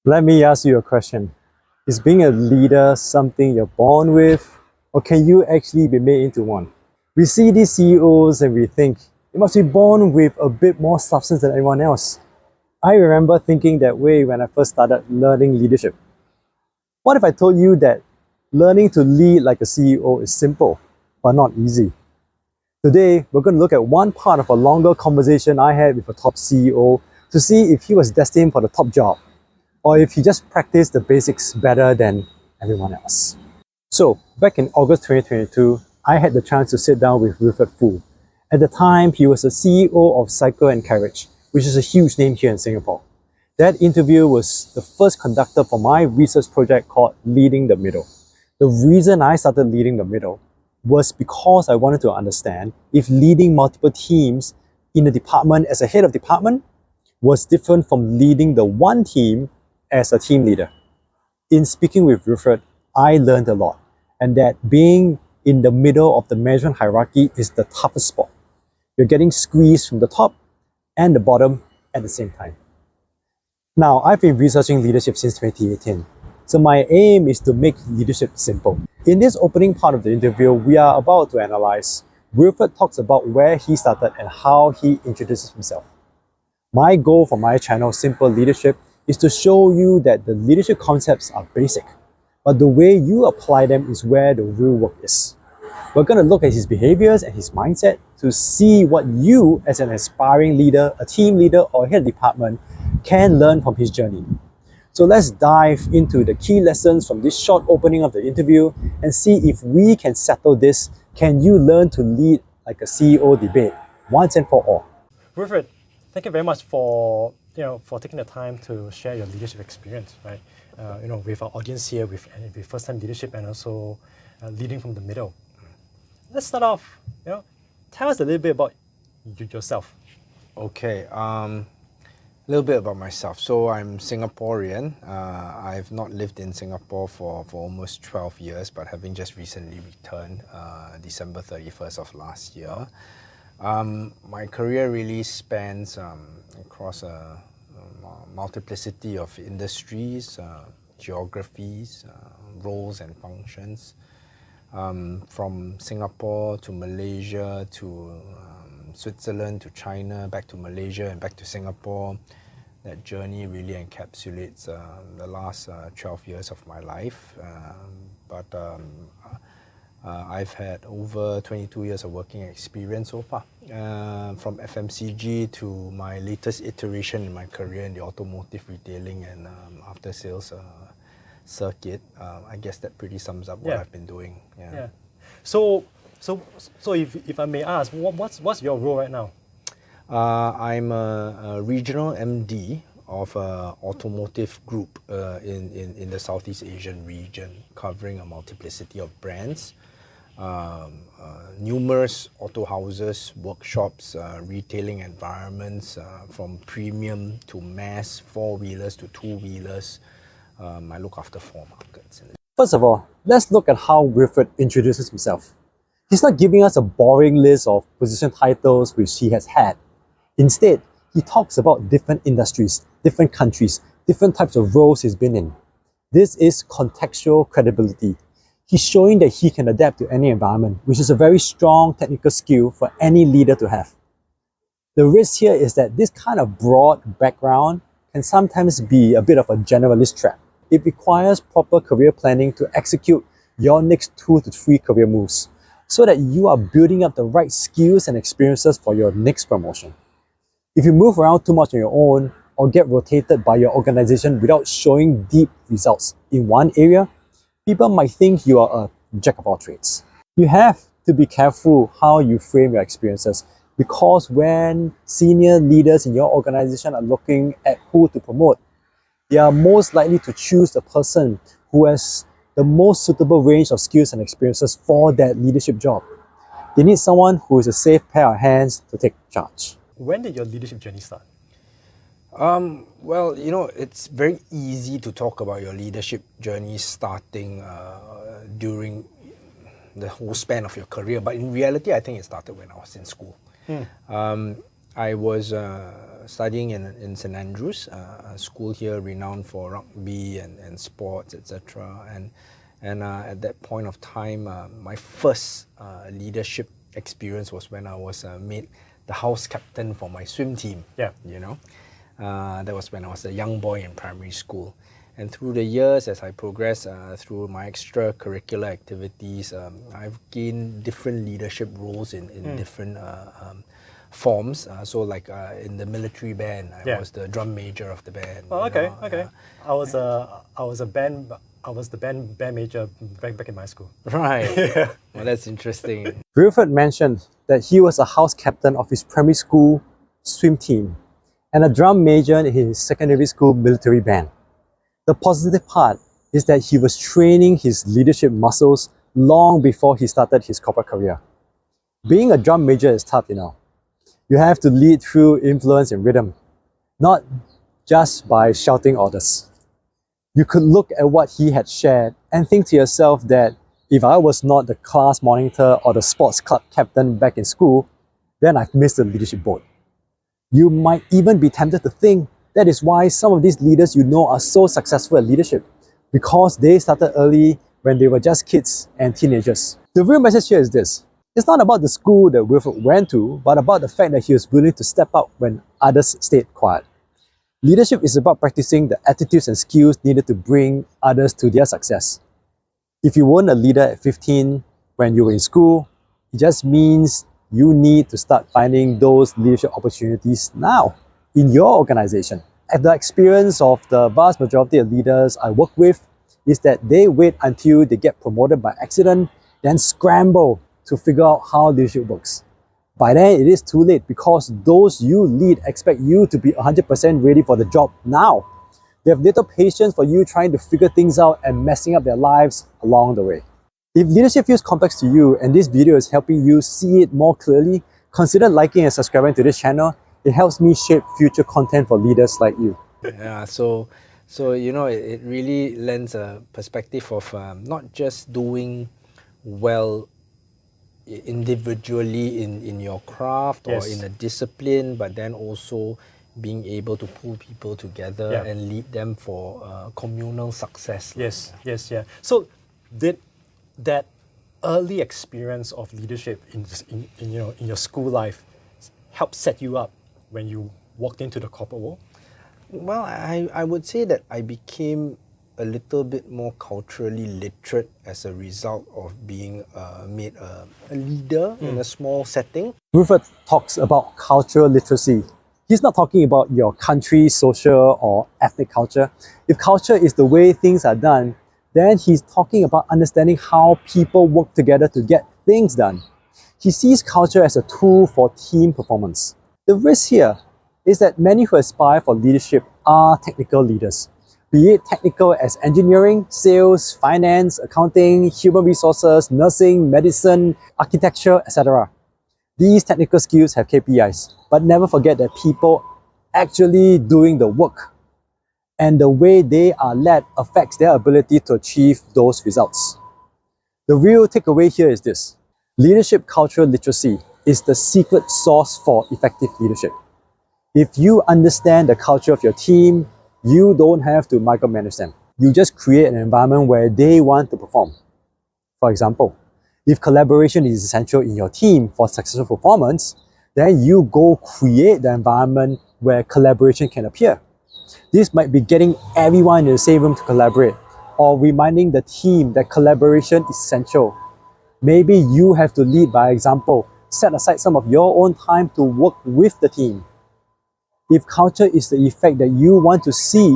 Let me ask you a question. Is being a leader something you're born with, or can you actually be made into one? We see these CEOs and we think they must be born with a bit more substance than anyone else. I remember thinking that way when I first started learning leadership. What if I told you that learning to lead like a CEO is simple, but not easy? Today, we're going to look at one part of a longer conversation I had with a top CEO to see if he was destined for the top job, or if he just practiced the basics better than everyone else. So, back in August 2022, I had the chance to sit down with Wilfrid Foo. At the time, he was the CEO of Cycle Carriage, which is a huge name here in Singapore. That interview was the first conducted for my research project called Leading the Middle. The reason I started leading the middle was because I wanted to understand if leading multiple teams in a department as a head of department was different from leading the one team as a team leader. In speaking with Wilfrid, I learned a lot, and that being in the middle of the management hierarchy is the toughest spot. You're getting squeezed from the top and the bottom at the same time. Now, I've been researching leadership since 2018, so my aim is to make leadership simple. In this opening part of the interview, we are about to analyze. Wilfrid talks about where he started and how he introduces himself. My goal for my channel, Simple Leadership, is to show you that the leadership concepts are basic, but the way you apply them is where the real work is. We're going to look at his behaviors and his mindset to see what you, as an aspiring leader, a team leader, or head department, can learn from his journey. So let's dive into the key lessons from this short opening of the interview and see if we can settle this. Can you learn to lead like a CEO debate once and for all? Wilfrid, thank you very much for taking the time to share your leadership experience, right? With our audience here, with first-time leadership and also leading from the middle. Let's start off. Tell us a little bit about yourself. Okay, a little bit about myself. So I'm Singaporean. I've not lived in Singapore for almost 12 years, but having just recently returned December 31st of last year. My career really spans across a multiplicity of industries, geographies, roles and functions. From Singapore to Malaysia to Switzerland to China, back to Malaysia and back to Singapore. That journey really encapsulates the last 12 years of my life. I've had over 22 years of working experience so far, from FMCG to my latest iteration in my career in the automotive retailing and after sales circuit. I guess that pretty sums up what I've been doing. Yeah. So if I may ask, what's your role right now? I'm a regional MD of an automotive group in the Southeast Asian region, covering a multiplicity of brands, numerous auto houses, workshops, retailing environments, from premium to mass, four-wheelers to two-wheelers. I look after 4 markets. First of all, let's look at how Wilfrid introduces himself. He's not giving us a boring list of position titles which he has had. Instead, he talks about different industries, different countries, different types of roles he's been in. This is contextual credibility. He's showing that he can adapt to any environment, which is a very strong technical skill for any leader to have. The risk here is that this kind of broad background can sometimes be a bit of a generalist trap. It requires proper career planning to execute your next 2 to 3 career moves so that you are building up the right skills and experiences for your next promotion. If you move around too much on your own or get rotated by your organization without showing deep results in one area, people might think you are a jack of all trades. You have to be careful how you frame your experiences, because when senior leaders in your organization are looking at who to promote, they are most likely to choose the person who has the most suitable range of skills and experiences for that leadership job. They need someone who is a safe pair of hands to take charge. When did your leadership journey start? Well, it's very easy to talk about your leadership journey starting during the whole span of your career, but in reality, I think it started when I was in school. I was studying in St. Andrews, a school here renowned for rugby and sports, etc. And at that point of time, my first leadership experience was when I was made the house captain for my swim team. Yeah. You know, that was when I was a young boy in primary school. And through the years, as I progressed through my extracurricular activities, I've gained different leadership roles in different forms. So like in the military band, I was the drum major of the band. Oh, okay. I was the band major back in my school. Right. Well, that's interesting. Wilfrid mentioned that he was a house captain of his primary school swim team and a drum major in his secondary school military band. The positive part is that he was training his leadership muscles long before he started his corporate career. Being a drum major is tough, you know. You have to lead through influence and rhythm, not just by shouting orders. You could look at what he had shared and think to yourself that if I was not the class monitor or the sports club captain back in school, then I've missed the leadership boat. You might even be tempted to think that is why some of these leaders you know are so successful at leadership, because they started early when they were just kids and teenagers. The real message here is this. It's not about the school that Wilfrid went to, but about the fact that he was willing to step up when others stayed quiet. Leadership is about practicing the attitudes and skills needed to bring others to their success. If you weren't a leader at 15 when you were in school, it just means you need to start finding those leadership opportunities now in your organization. And the experience of the vast majority of leaders I work with is that they wait until they get promoted by accident, then scramble to figure out how leadership works. By then, it is too late because those you lead expect you to be 100% ready for the job now. They have little patience for you trying to figure things out and messing up their lives along the way. If leadership feels complex to you and this video is helping you see it more clearly, consider liking and subscribing to this channel. It helps me shape future content for leaders like you. Yeah, so you know, it really lends a perspective of not just doing well individually in your craft or in a discipline, but then also being able to pull people together and lead them for communal success. Yes. So did that early experience of leadership in your school life help set you up when you walked into the corporate world? Well, I would say that I became a little bit more culturally literate as a result of being made a leader in a small setting. Wilfrid talks about cultural literacy. He's not talking about your country's social or ethnic culture. If culture is the way things are done, then he's talking about understanding how people work together to get things done. He sees culture as a tool for team performance. The risk here is that many who aspire for leadership are technical leaders, be it technical as engineering, sales, finance, accounting, human resources, nursing, medicine, architecture, etc. These technical skills have KPIs, but never forget that people actually doing the work and the way they are led affects their ability to achieve those results. The real takeaway here is this. Leadership cultural literacy is the secret sauce for effective leadership. If you understand the culture of your team, you don't have to micromanage them. You just create an environment where they want to perform. For example, if collaboration is essential in your team for successful performance, then you go create the environment where collaboration can appear. This might be getting everyone in the same room to collaborate, or reminding the team that collaboration is essential. Maybe you have to lead by example, set aside some of your own time to work with the team. If culture is the effect that you want to see,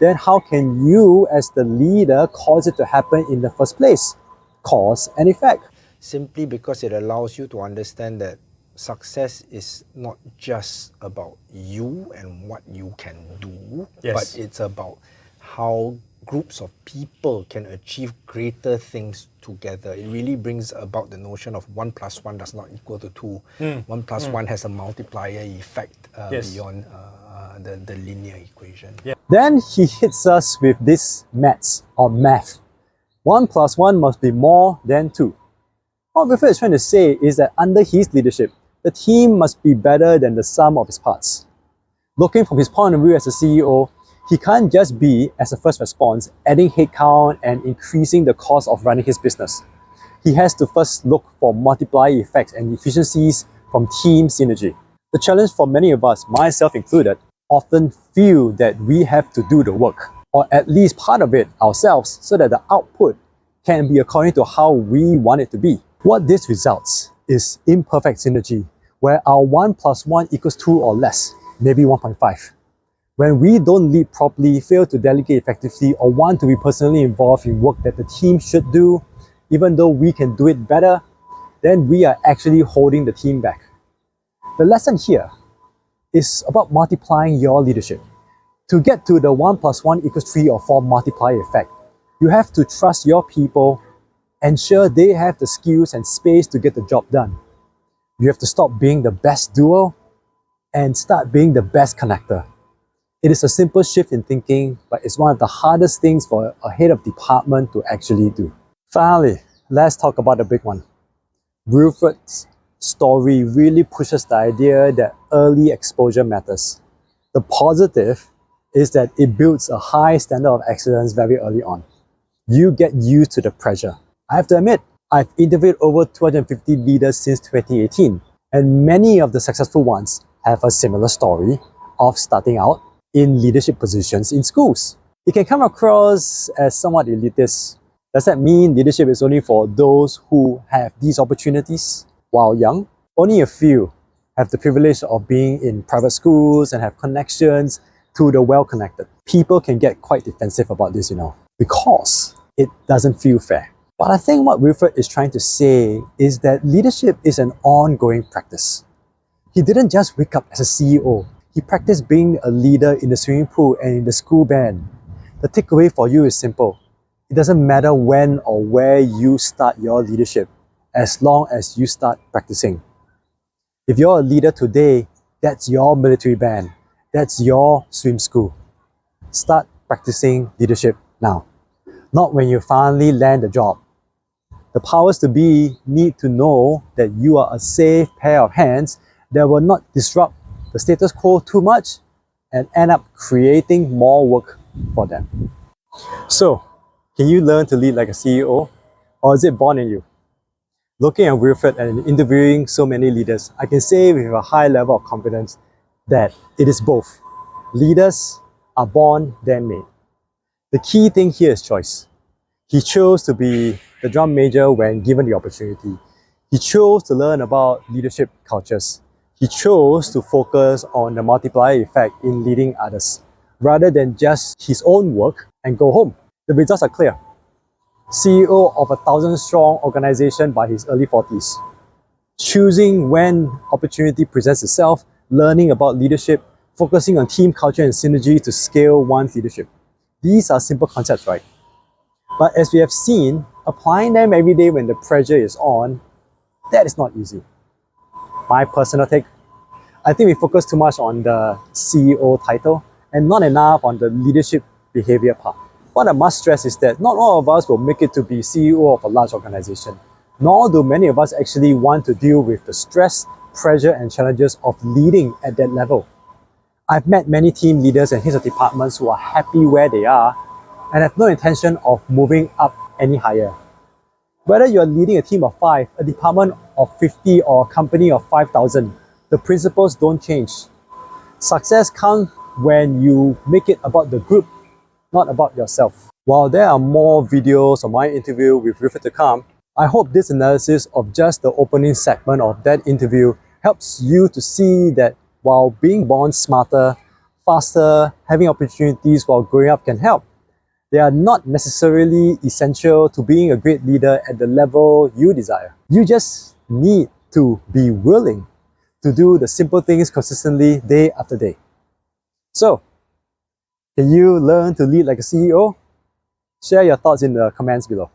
then how can you as the leader cause it to happen in the first place? Cause and effect. Simply because it allows you to understand that success is not just about you and what you can do, but it's about how groups of people can achieve greater things together. It really brings about the notion of 1 + 1 does not equal to 2. 1 + 1 has a multiplier effect beyond the linear equation. Then he hits us with this maths or math. 1 + 1 must be more than 2. What Wilfrid is trying to say is that under his leadership, the team must be better than the sum of its parts. Looking from his point of view as a CEO, he can't just be, as a first response, adding headcount and increasing the cost of running his business. He has to first look for multiplier effects and efficiencies from team synergy. The challenge for many of us, myself included, often feel that we have to do the work, or at least part of it ourselves, so that the output can be according to how we want it to be. What this results is imperfect synergy, where our 1 plus 1 equals 2 or less, maybe 1.5. When we don't lead properly, fail to delegate effectively, or want to be personally involved in work that the team should do, even though we can do it better, then we are actually holding the team back. The lesson here is about multiplying your leadership. To get to the 1 plus 1 equals 3 or 4 multiplier effect, you have to trust your people, ensure they have the skills and space to get the job done. You have to stop being the best doer and start being the best connector. It is a simple shift in thinking, but it's one of the hardest things for a head of department to actually do. Finally, let's talk about the big one. Wilfrid's story really pushes the idea that early exposure matters. The positive is that it builds a high standard of excellence very early on. You get used to the pressure. I have to admit, I've interviewed over 250 leaders since 2018, and many of the successful ones have a similar story of starting out in leadership positions in schools. It can come across as somewhat elitist. Does that mean leadership is only for those who have these opportunities while young? Only a few have the privilege of being in private schools and have connections to the well-connected. People can get quite defensive about this, because it doesn't feel fair. But I think what Wilfrid is trying to say is that leadership is an ongoing practice. He didn't just wake up as a CEO. He practiced being a leader in the swimming pool and in the school band. The takeaway for you is simple. It doesn't matter when or where you start your leadership, as long as you start practicing. If you're a leader today, that's your military band. That's your swim school. Start practicing leadership now, not when you finally land the job. The powers to be need to know that you are a safe pair of hands that will not disrupt the status quo too much and end up creating more work for them. So, can you learn to lead like a CEO, or is it born in you? Looking at Wilfrid and interviewing so many leaders, I can say with a high level of confidence that it is both. Leaders are born, then made. The key thing here is choice. He chose to be the drum major when given the opportunity. He chose to learn about leadership cultures. He chose to focus on the multiplier effect in leading others, rather than just his own work and go home. The results are clear. CEO of a 1,000-strong organization by his early 40s. Choosing when opportunity presents itself, learning about leadership, focusing on team culture and synergy to scale one's leadership. These are simple concepts, right? But as we have seen, applying them every day when the pressure is on, that is not easy. My personal take, I think we focus too much on the CEO title and not enough on the leadership behavior part. What I must stress is that not all of us will make it to be CEO of a large organization, nor do many of us actually want to deal with the stress, pressure, and challenges of leading at that level. I've met many team leaders and heads of departments who are happy where they are and have no intention of moving up any higher. Whether you're leading a team of 5, a department of 50, or a company of 5,000, the principles don't change. Success comes when you make it about the group, not about yourself. While there are more videos of my interview with Wilfrid to come, I hope this analysis of just the opening segment of that interview helps you to see that while being born smarter, faster, having opportunities while growing up can help, they are not necessarily essential to being a great leader at the level you desire. You just need to be willing to do the simple things consistently day after day. So, can you learn to lead like a CEO? Share your thoughts in the comments below.